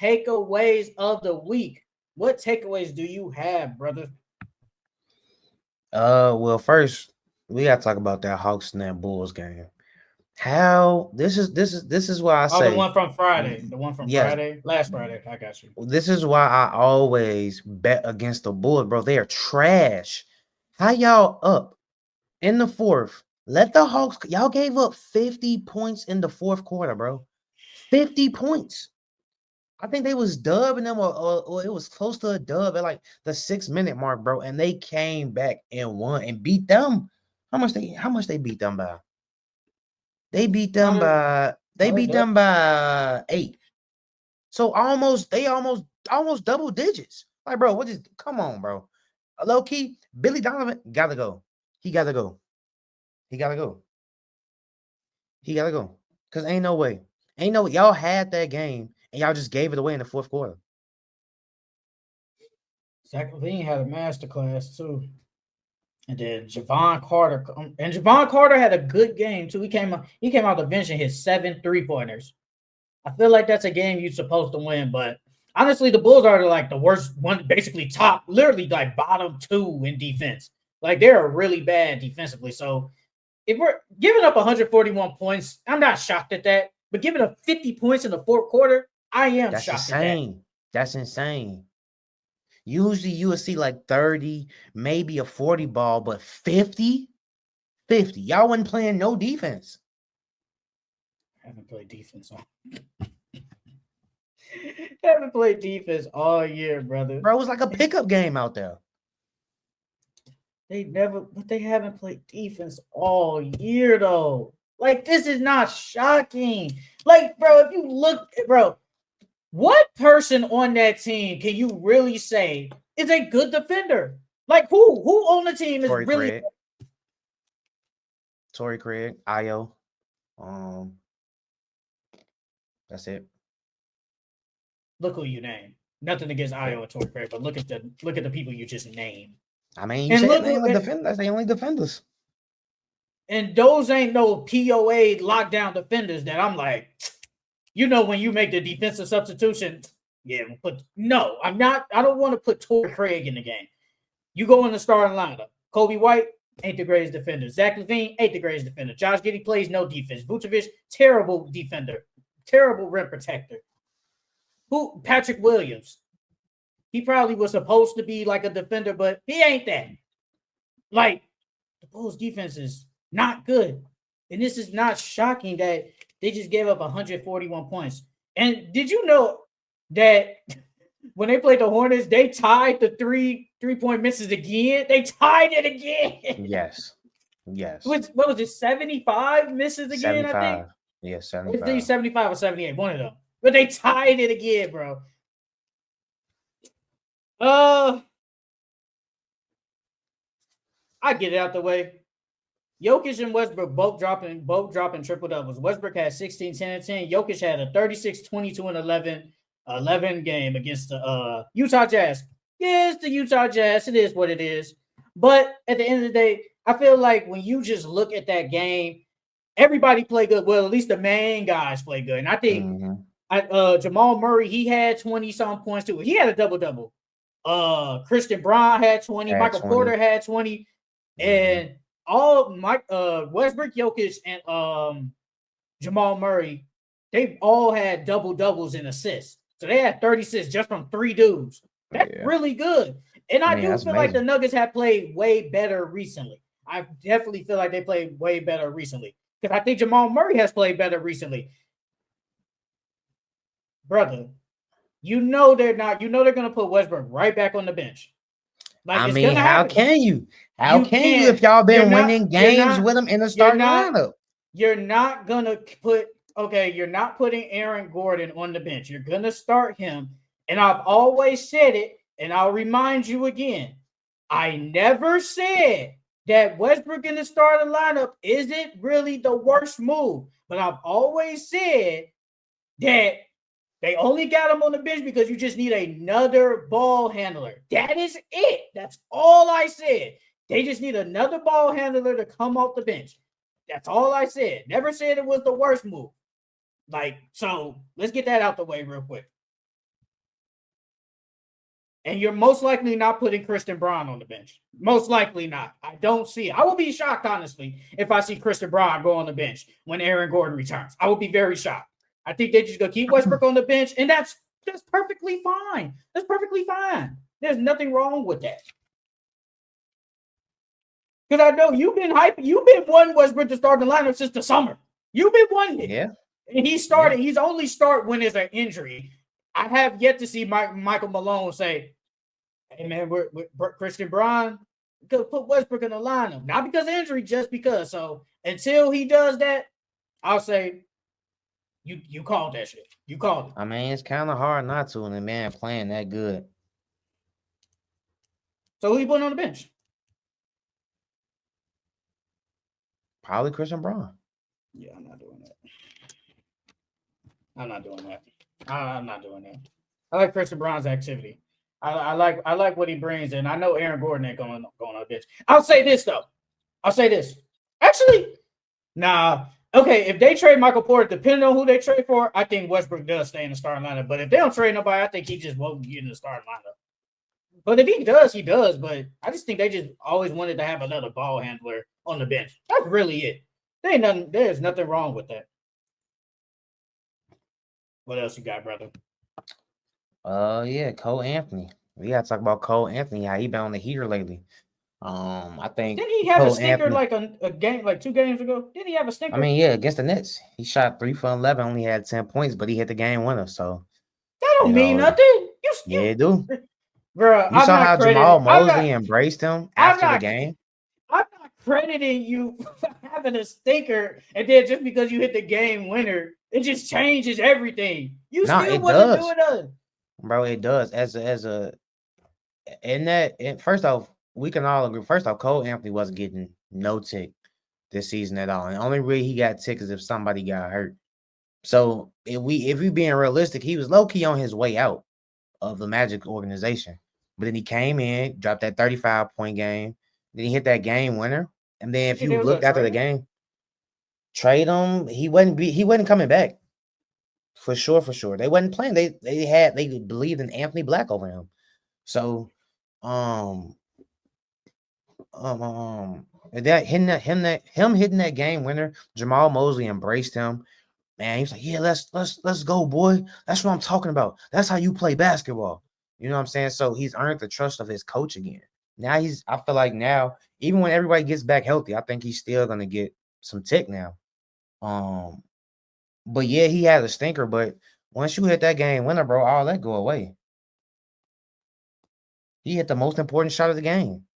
takeaways of the week. What takeaways do you have, brother? Well, first we gotta talk about that Hawks and that Bulls game. How this is why I Oh, the say one from Friday. The one from yes. Friday. Last Friday. I got you. This is why I always bet against the Bulls, bro. They are trash. How y'all up in the fourth? Let the Hawks. Y'all gave up 50 points in the fourth quarter, bro. 50 points. I think they was dub and them, or it was close to a dub at like the 6 minute mark, bro. And they came back and won and beat them. How much they beat them by? They beat them 100, by they beat them by 8. So almost double digits. Like, bro, what is come on, bro? Low key, Billy Donovan gotta go. He gotta go. He gotta go. He gotta go. Cause ain't no way. Ain't no y'all had that game and y'all just gave it away in the fourth quarter. Zach LaVine had a masterclass too. And then Javon Carter, and Javon Carter had a good game too. He came out the bench and hit 7 3-pointers. I feel like that's a game you're supposed to win, but honestly, the Bulls are like the worst one, basically top, literally like bottom two in defense. Like they're really bad defensively. So if we're giving up 141 points, I'm not shocked at that. But giving up 50 points in the fourth quarter, I am That's shocked at that. insane. That's insane. Usually you would see like 30, maybe a 40 ball, but 50? 50. Y'all wasn't playing no defense. I haven't played defense all. Haven't played defense all year, brother. Bro, it was like a pickup game out there. But they haven't played defense all year though. Like this is not shocking. Like, bro, if you look, bro, what person on that team can you really say is a good defender? Like who? Who on the team is Torrey really? Craig. Torrey Craig, Io. Um, that's it. Look who you name. Nothing against Io and Torrey Craig, but look at the people you just named. I mean, you And said look, they only defend. That's the only defenders. and those ain't no POA lockdown defenders that I'm like, when you make the defensive substitution, yeah, but no, I'm not. I don't want to put Torrey Craig in the game. You go in the starting lineup. Kobe White ain't the greatest defender. Zach LaVine ain't the greatest defender. Josh Giddey plays no defense. Vucevic, terrible defender, terrible rim protector. Who? Patrick Williams. He probably was supposed to be like a defender, but he ain't that. Like the Bulls' defense is not good, and this is not shocking that they just gave up 141 points. And did you know that when they played the Hornets, they tied the three-point misses again? They tied it again. Yes. Yes. What was it, 75 misses again, I think? 75. Yeah, It's either 75. 75 or 78, one of them. But they tied it again, bro. I get it out the way. Jokic and Westbrook both dropping triple doubles. Westbrook had 16, 10, and 10. Jokic had a 36, 22, and 11 game against the Utah Jazz. Yeah, it's the Utah Jazz. It is what it is. But at the end of the day, I feel like when you just look at that game, everybody played good. Well, at least the main guys play good. And I think Jamal Murray, he had 20-some points too. He had a double-double. Christian Braun had 20. Michael 20. Porter had 20. And all Westbrook, Jokic, and Jamal Murray, they all had double doubles and assists. So they had 36 just from 3 dudes. That's really good. And I do feel like the Nuggets have played way better recently. I definitely feel like they played way better recently. Because I think Jamal Murray has played better recently. Brother, they're not. They're going to put Westbrook right back on the bench. Like, I mean, how can you? How can you if y'all been winning games with them in the starting lineup? You're not gonna you're not putting Aaron Gordon on the bench. You're gonna start him. And I've always said it, and I'll remind you again. I never said that Westbrook in the starting lineup isn't really the worst move. But I've always said that they only got him on the bench because you just need another ball handler. That is it. That's all I said. They just need another ball handler to come off the bench. That's all I said. Never said it was the worst move. So let's get that out the way real quick. And you're most likely not putting Christian Braun on the bench. Most likely not. I don't see it. I will be shocked, honestly, if I see Christian Braun go on the bench when Aaron Gordon returns. I will be very shocked. I think they're just going to keep Westbrook on the bench, and that's perfectly fine. That's perfectly fine. There's nothing wrong with that. Because I know you've been hyping. You've been wanting Westbrook to start the lineup since the summer. You've been wanting it. Yeah. And he started. Yeah. He's only start when there's an injury. I have yet to see Michael Malone say, "Hey man, we're Christian Braun, put Westbrook in the lineup." Not because of injury, just because. So until he does that, I'll say, you called that shit. You called it. I mean, it's kind of hard not to when a man playing that good. So who you putting on the bench? Probably Christian Braun. Yeah, I'm not doing that. I'm not doing that. I'm not doing that. I like Christian Braun's activity. I like what he brings, and I know Aaron Gordon ain't going on the bench. I'll say this though. Actually, nah. Okay, if they trade Michael Porter, depending on who they trade for, I think Westbrook does stay in the starting lineup. But if they don't trade nobody, I think he just won't get in the starting lineup. But if he does, he does. But I just think they just always wanted to have another ball handler on the bench. That's really it. There's nothing wrong with that. What else you got, brother? Yeah, Cole Anthony. We gotta talk about Cole Anthony. How he been on the heater lately. I think didn't he have a stinker Anthony, like a game, like 2 games ago? Didn't he have a stinker? I mean, yeah, against the Nets, he shot 3 for 11, only had 10 points, but he hit the game winner. So that don't mean nothing. Yeah, it do. Bro, you saw how Jamal Mosley embraced him after the game. I'm not crediting you for having a stinker, and then just because you hit the game winner, it just changes everything. You still wasn't doing nothing. Bro, it does. First off, we can all agree. First off, Cole Anthony wasn't getting no tick this season at all. And the only way he got tick is if somebody got hurt. So if we being realistic, he was low-key on his way out of the Magic organization. But then he came in, dropped that 35-point game. Then he hit that game winner. And then if you looked after the game, trade him, he wasn't coming back. For sure. They wasn't playing. They believed in Anthony Black over him. So and that him hitting that game winner, Jamal Mosley embraced him. Man, he was like, "Yeah, let's go, boy. That's what I'm talking about. That's how you play basketball." You know what I'm saying? So he's earned the trust of his coach again. Now I feel like now, even when everybody gets back healthy, I think he's still gonna get some tick now. But yeah, he had a stinker. But once you hit that game winner, bro, all that go away. He hit the most important shot of the game.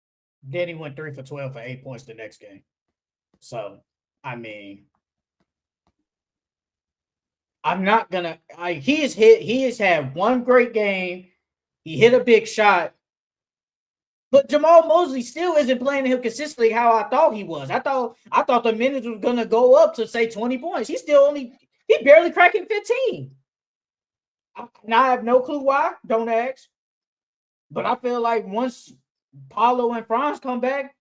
Then he went 3 for 12 for 8 points the next game. So, I mean, I'm not gonna. He has had one great game. He hit a big shot, but Jamal Mosley still isn't playing him consistently how I thought he was. I thought the minutes was gonna go up to say 20 points. He barely cracking 15. Now I have no clue why. Don't ask. But I feel like once Paulo and Franz come back,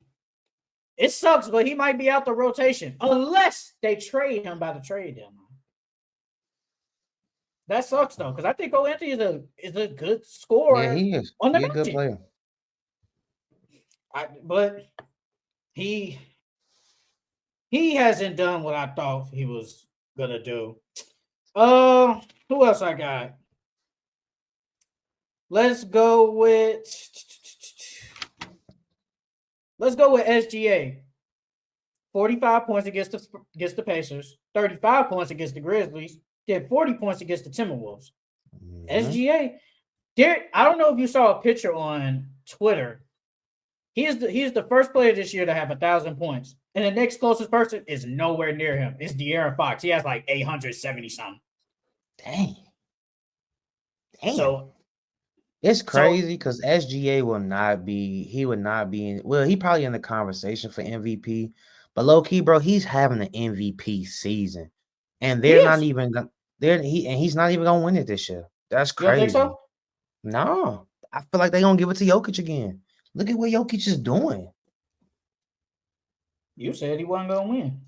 it sucks, but he might be out the rotation unless they trade him by the trade deadline. That sucks though, because I think Cole Anthony is a good scorer. Yeah, he is. He's a good player. But he hasn't done what I thought he was gonna do. Who else I got? Let's go with SGA. 45 points against the Pacers, 35 points against the Grizzlies, did 40 points against the Timberwolves. Mm-hmm. SGA, I don't know if you saw a picture on Twitter. He is the first player this year to have 1,000 points. And the next closest person is nowhere near him. It's De'Aaron Fox. He has like 870 something. Dang. So it's crazy because SGA would not be he probably in the conversation for MVP. But low key, bro, he's having an MVP season. And he's not even gonna win it this year. That's crazy. You don't think so? No. I feel like they're gonna give it to Jokic again. Look at what Jokic is doing. You said he wasn't gonna win.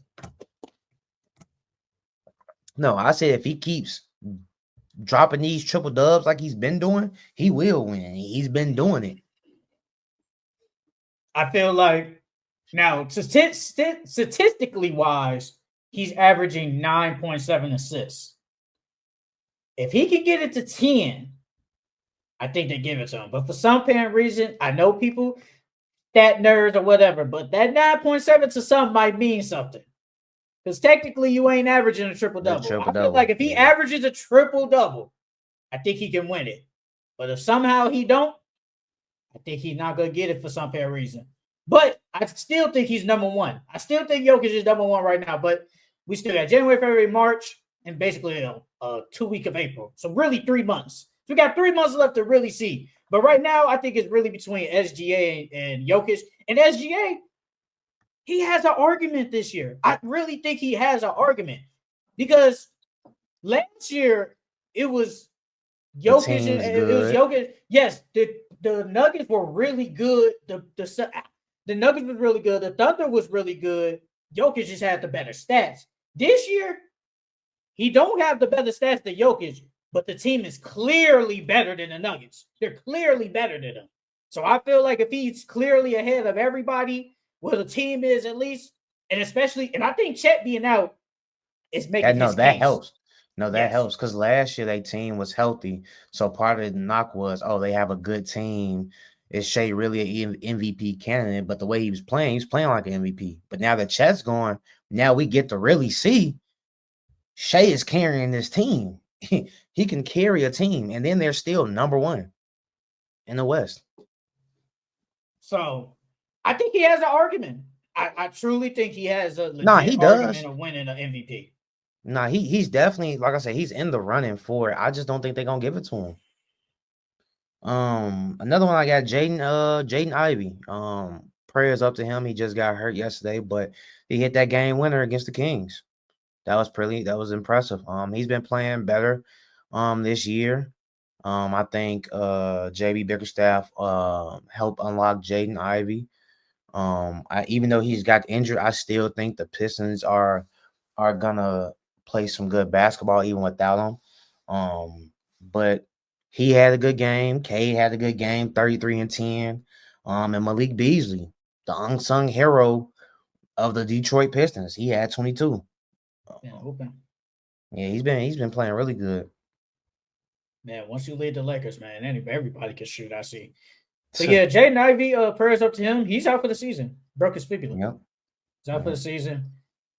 No, I said if he keeps dropping these triple dubs like he's been doing, he will win. He's been doing it. I feel like now statistically wise, he's averaging 9.7 assists. If he can get it to 10, I think they give it to him. But for some apparent reason, I know people that nerds or whatever, but that 9.7 to some might mean something. Because technically, you ain't averaging a triple double. I feel like if he averages a triple double, I think he can win it. But if somehow he don't, I think he's not gonna get it for some apparent reason. But I still think he's number one. I still think Jokic is number one right now. But we still got January, February, March, and basically a 2 week of April. So really 3 months. So we got 3 months left to really see. But right now, I think it's really between SGA and Jokic. And SGA, he has an argument this year. I really think he has an argument because last year it was Jokic. It was Jokic. Yes, the Nuggets were really good. The Nuggets was really good. The Thunder was really good. Jokic just had the better stats. This year, he don't have the better stats than Jokic, but the team is clearly better than the Nuggets. They're clearly better than them. So I feel like if he's clearly ahead of everybody, where the team is at least, and especially, and I think Chet being out is making his that case. helps. No, that helps because last year their team was healthy. So part of the knock was, they have a good team. Is Shea really an MVP candidate? But the way he was playing like an MVP. But now that Chet's gone, now we get to really see Shea is carrying this team. He can carry a team, and then they're still number one in the West. So I think he has an argument. I truly think he has a legit argument of winning an MVP. He's definitely, like I said, he's in the running for it. I just don't think they're gonna give it to him. Another one I got, Jaden Ivey. Prayers up to him. He just got hurt yesterday, but he hit that game winner against the Kings. That was impressive. He's been playing better this year. I think JB Bickerstaff helped unlock Jaden Ivey. Even though he's got injured, I still think the Pistons are gonna play some good basketball even without him. But he had a good game. Cade had a good game, 33 and 10. And Malik Beasley, the unsung hero of the Detroit Pistons, he had 22. Yeah, he's been playing really good. Man, once you lead the Lakers, man, everybody can shoot. I see. But yeah, Jaden Ivey, prayers up to him. He's out for the season. Broke his fibula. Yep. He's out for the season.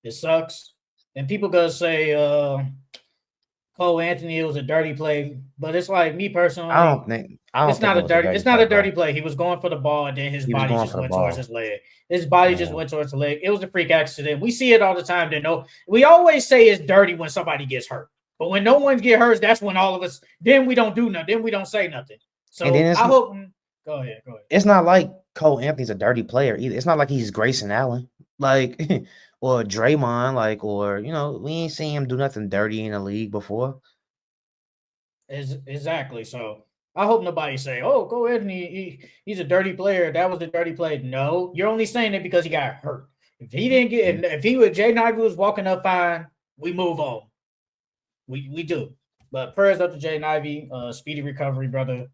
It sucks. And people gonna say Cole Anthony, it was a dirty play, but it's like me personally. It's not a dirty play. He was going for the ball, and then his body just went towards his leg. His body just went towards the leg. It was a freak accident. We see it all the time. We always say it's dirty when somebody gets hurt, but when no one gets hurt, that's when all of us. Then we don't do nothing. Then we don't say nothing. So I hope. Go ahead. It's not like Cole Anthony's a dirty player either. It's not like he's Grayson Allen, like, or Draymond, like, or we ain't seen him do nothing dirty in the league before. Exactly. So I hope nobody say, "Oh, Cole Anthony, he's a dirty player. That was a dirty play." No, you're only saying it because he got hurt. If he didn't get, if Jaden Ivey was walking up fine, we move on. We do. But prayers up to Jaden Ivey. Speedy recovery, brother.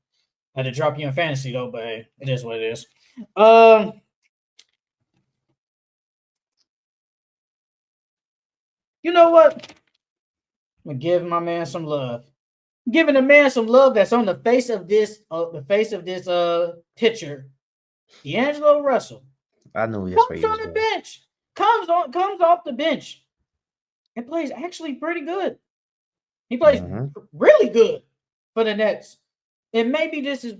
Had to drop you in fantasy though, but hey, it is what it is. You know what? I'm gonna give my man some love. I'm giving a man some love that's on the face of this picture. D'Angelo Russell. I knew he comes on the bench. Comes off the bench and plays actually pretty good. He plays really good for the Nets. And maybe this is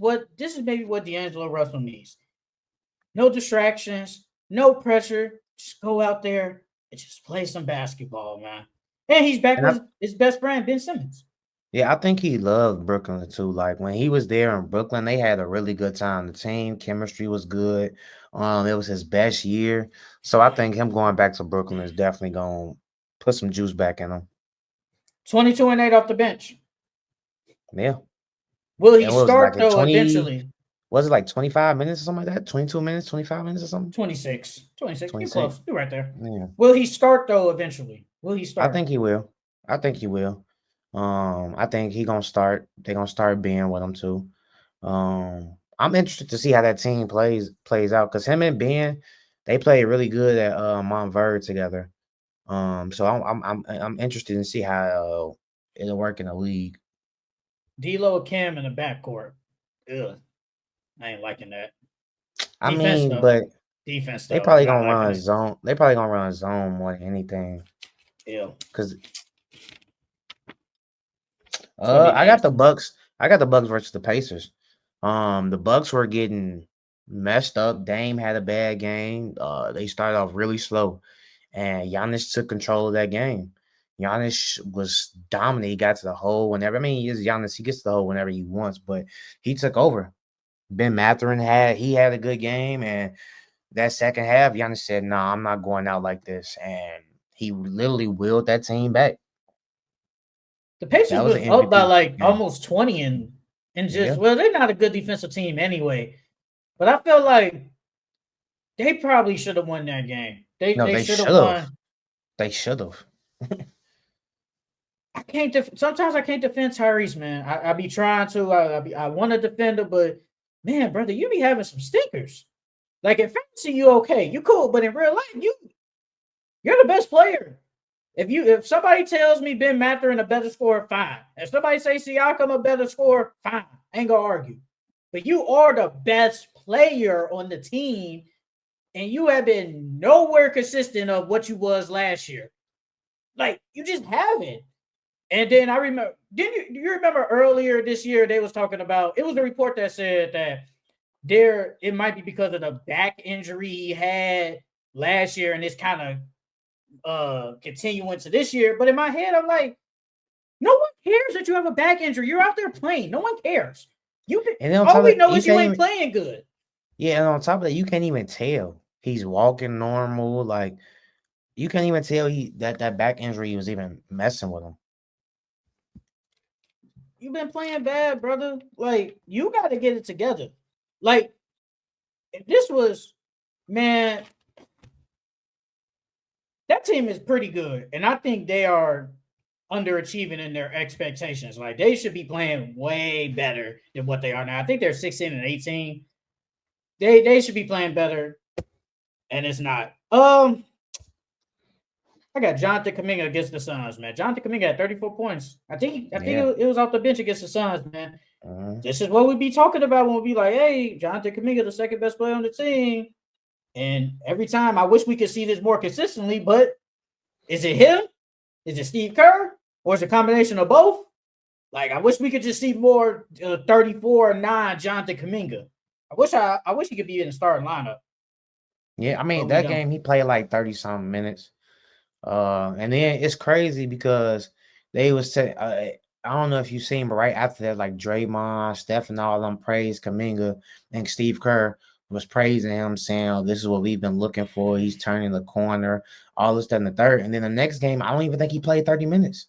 maybe what D'Angelo Russell needs. No distractions, no pressure. Just go out there and just play some basketball, man. And he's back with his best friend, Ben Simmons. Yeah, I think he loved Brooklyn too. Like when he was there in Brooklyn, they had a really good time. The team chemistry was good. It was his best year. So I think him going back to Brooklyn is definitely going to put some juice back in him. 22 and 8 off the bench. Yeah. Will he start though eventually? Was it like 25 minutes or something like that? 22 minutes, 25 minutes or something? 26. You're close. You're right there. Yeah. Will he start though eventually? Will he start? I think he will. I think he gonna start. They gonna start being with him too. I'm interested to see how that team plays out because him and Ben, they play really good at Montverde together. So I'm interested to see how it'll work in the league. D'Lo Cam in the backcourt. Ugh, I ain't liking that. I Defense mean, though. but Defense they though. probably Not gonna liking run it. zone. They probably gonna run zone more than anything. Ew. Cause It's gonna be I got the nasty. Bucks. I got the Bucks versus the Pacers. The Bucks were getting messed up. Dame had a bad game. They started off really slow, and Giannis took control of that game. Giannis was dominant. He got to the hole whenever. I mean, he is Giannis. He gets to the hole whenever he wants, but he took over. Ben Mathurin had a good game, and that second half, Giannis said, "Nah, I'm not going out like this," and he literally willed that team back. The Pacers That was was an up by MVP like game. almost 20 and just Yeah. well, they're not a good defensive team anyway. But I feel like they probably should have won that game. They No, they they should have should have. won. They should have. I can't. Sometimes I can't defend Tyrese, man. I be trying to. I want to defend him, but man, brother, you be having some stinkers. Like in fantasy, you okay, you cool, but in real life, you're the best player. If somebody tells me Ben Mathurin a better scorer, fine. If somebody say Siakam a better scorer, fine. I ain't gonna argue. But you are the best player on the team, and you have been nowhere consistent of what you was last year. Like you just haven't. And then I remember, didn't you? Do you remember earlier this year they was talking about? It was a report that said that it might be because of the back injury he had last year, and it's kind of continuing to this year. But in my head, I'm like, no one cares that you have a back injury. You're out there playing. No one cares. And then on All top of we that, know you is you can't ain't even. playing good. Yeah, and on top of that, you can't even tell he's walking normal. Like you can't even tell that back injury was even messing with him. You've been playing bad, brother. Like you got to get it together. Like if this was, man, that team is pretty good, and I think they are underachieving in their expectations. Like they should be playing way better than what they are now. I think they're 16 and 18. They should be playing better, and it's not. I got Jonathan Kaminga against the Suns, man. Jonathan Kaminga had 34 points. I think Yeah. it was off the bench against the Suns, man. Mhm. This is what we be talking about when we be like, hey, Jonathan Kaminga, the second best player on the team. And every time I wish we could see this more consistently, but is it him? Is it Steve Kerr? Or is it a combination of both? Like, I wish we could just see more 34-9 Jonathan Kaminga. I wish he could be in the starting lineup, Yeah, I mean but we that don't. game he played like 30 something minutes. And then it's crazy because they was say I don't know if you seen, but right after that, like Draymond, Steph, and all them praised Kaminga, and Steve Kerr was praising him, saying, "Oh, this is what we've been looking for. He's turning the corner, all this, that, and the third." And then the next game, I don't even think he played 30 minutes.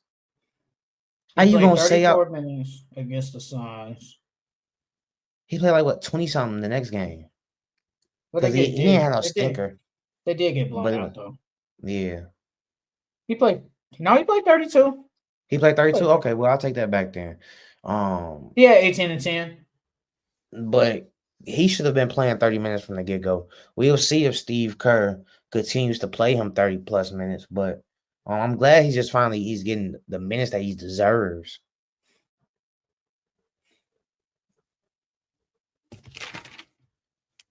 How He you played gonna say out? 34 minutes against the Suns. He played like what 20 something the next game But because he ain't had no stinker. they did get blown But out though. yeah, He played he played 32. he played He 32. played 30. Okay, well I'll take that back then. Um, He had 18 and 10. But he should have been playing 30 minutes from the get go. We'll see if Steve Kerr continues to play him 30 plus minutes. But I'm glad he's getting the minutes that he deserves.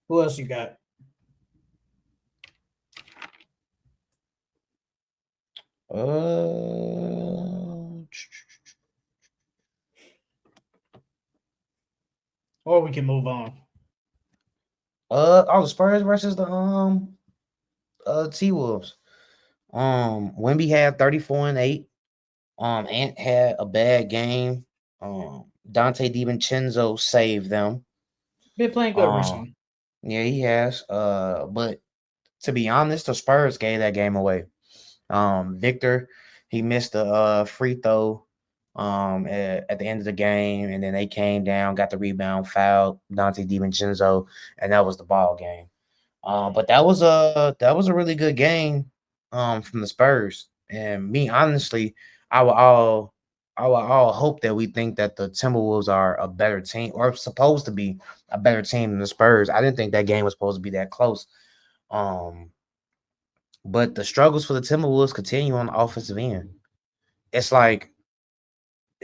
Who else you got? Uh, Or we can move on. the Spurs versus the T Wolves. Wemby had 34 and 8. Ant had a bad game. Dante DiVincenzo saved them. Been playing good Um, recently. yeah, he has. But to be honest, the Spurs gave that game away. Victor, he missed a free throw at the end of the game, and then they came down, got the rebound, fouled Dante DiVincenzo, and that was the ball game. But that was a really good game from the Spurs. And me, honestly, I would all I'll hope that we think that the Timberwolves are a better team, or supposed to be a better team than the Spurs. I didn't think that game was supposed to be that close. But the struggles for the Timberwolves continue on the offensive end. It's like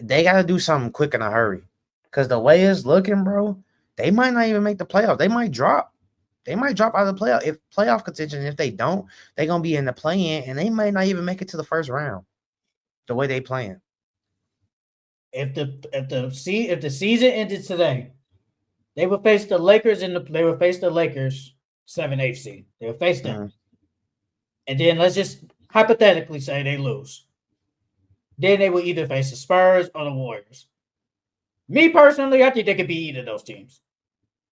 they got to do something quick in a hurry, because the way it's looking, bro, they might not even make the playoffs. They might drop. They might drop out of the playoff contention. If they don't, they're gonna be in the play-in, and they might not even make it to the first round. The way they playing. If the season ended today, they would face the Lakers they would face the Lakers 7-8 seed. They would face them. Mm-hmm. And then let's just hypothetically say they lose. Then they will either face the Spurs or the Warriors. Me personally, I think they could be either of those teams.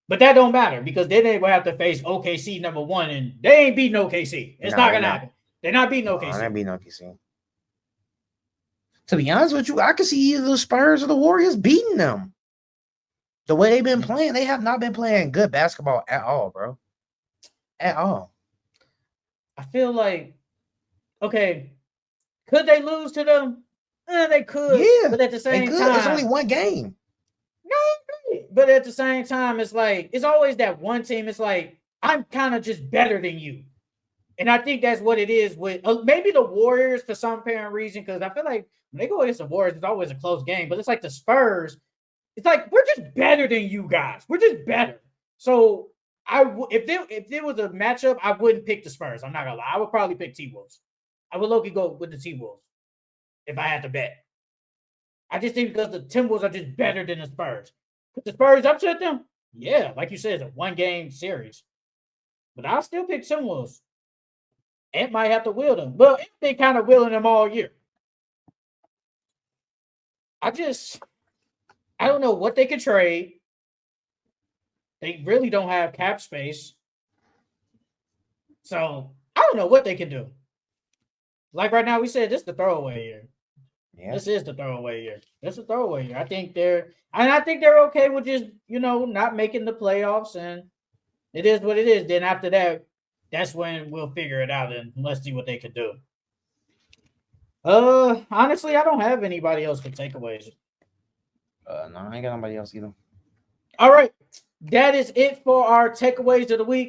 But that don't matter, because then they will have to face OKC number 1, and they ain't beating OKC. It's not gonna happen. They're not beating OKC. They're not beating OKC. To be honest with you, I could see either the Spurs or the Warriors beating them. The way they've been playing, they have not been playing good basketball at all, bro. At all. I feel like, okay, could they lose to them? They could. Yeah, but at the same time, it's only one game. No, but at the same time, it's like, it's always that one team. It's like, I'm kind of just better than you. And I think that's what it is with maybe the Warriors for some apparent reason, because I feel like when they go against the Warriors, it's always a close game. But it's like the Spurs, it's like, we're just better than you guys. We're just better. So if there was a matchup, I wouldn't pick the Spurs. I'm not gonna lie. I would probably pick T-Wolves. I would low-key go with the T-Wolves if I had to bet. I just think because the Timberwolves are just better than the Spurs. Could the Spurs upset them? Yeah, like you said, it's a one-game series. But I'll still pick Timberwolves. Ant might have to will them. Well, Ant been kind of willing them all year. I don't know what they could trade. They really don't have cap space. So I don't know what they can do. Like right now, we said this is the throwaway year. Yeah. This is the throwaway year. This is a throwaway year. I think they're okay with just, not making the playoffs, and it is what it is. Then after that, that's when we'll figure it out, and let's see what they can do. Honestly, I don't have anybody else for takeaways. No, I ain't got nobody else either. All right. That is it for our takeaways of the week.